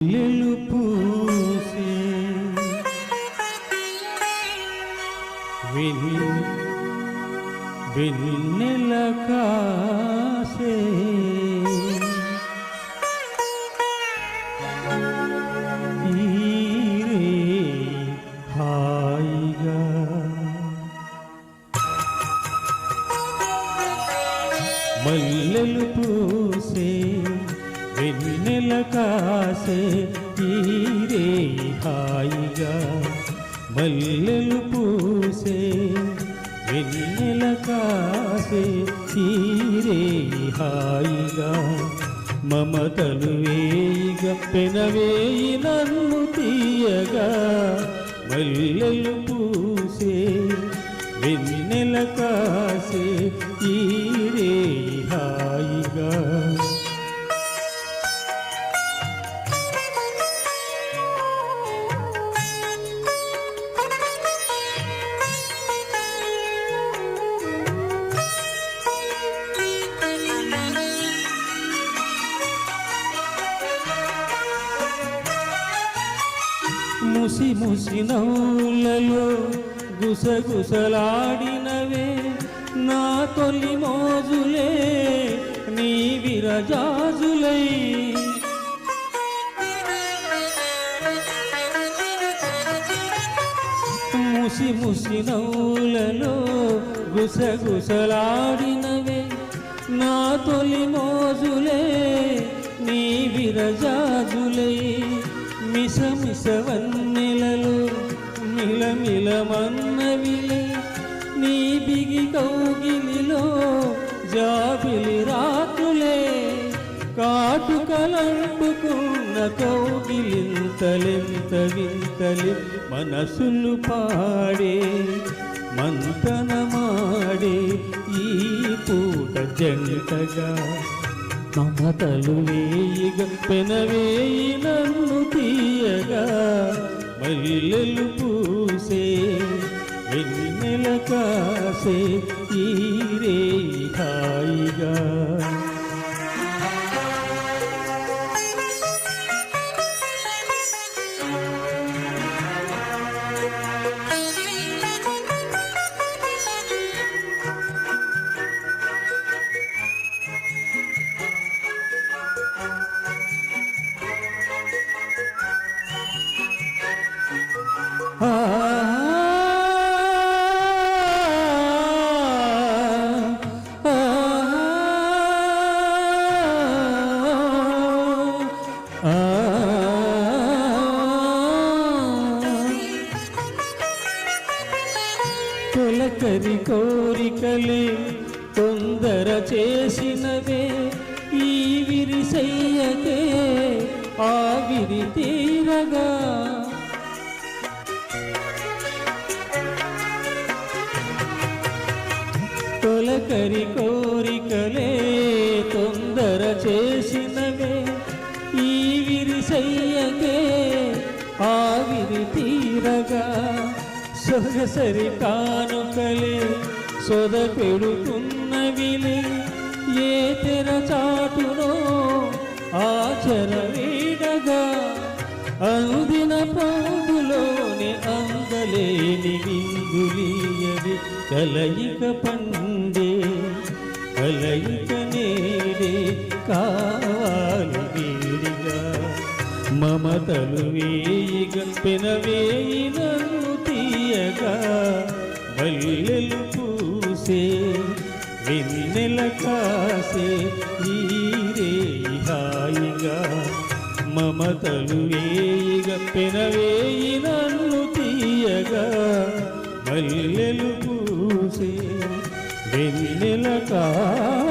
మల్లెలు పూసే వెన్నెల కాసే హాయిగా మల్లెలు పూసే వెన్నెల కాసే ఈరే హాయిగా మల్లెలు పూసే వెన్నెల కాసే ఈరే హాయిగా మమతలు వేయిగా పెనవేయి నన్ను తీయగా మల్లెలు పూసే వెన్నెల కాసే ఈరే హాయిగా ముసి ముసి నవ్వులలో గుసగుసలాడినవే నా తొలి మోజులే నీ విరజాజులై ముసి ముసి నవ్వులలో గుసగుసలాడినవే నా తొలి మోజులే నీ విరజాజులై మిసమిసవన్నెలలో మిలమిలమన్నవిలే నీ బిగి కౌగిలిలో జాబిలి రాత్రులే కాటుకలంటుకున్న కౌగిలింతలెంత వింతలి మనసులు పాడే మంతనమాడే ఈ పూట జంటగా మమతలు వేయిగా పెనవేయి నన్ను తీయగా మల్లెలు పూసే వెన్నెల కాసే ఈరే హాయిగా తొలకరి కోరికలే తొందర చేసినవే ఈ విరిసయ్యకే ఆవిరి తీరగా తొలకరి కోరికలే తొందర చేసినవే ఈ విరిసయ్యకే ఆవిరి తీరగా సొగసరి కానుకలే సొద పెడుతున్నవిలే ఏ తెర చాటునో ఆచర వీడగా అనుదిన పోదులోని అందలేని విందులీయవి కలయిక పండే కలయిక నేడే కావాలి వేడిగా మమతలు వేయిగా పెనవేయి నన్ను తీయగా మల్లెలు పూసే వెన్నెల కాసే ఈరే హాయిగా మమతలు వేయిగా పెనవేయి నన్ను తీయగా మల్లెలు పూసే వెన్నెల కాసే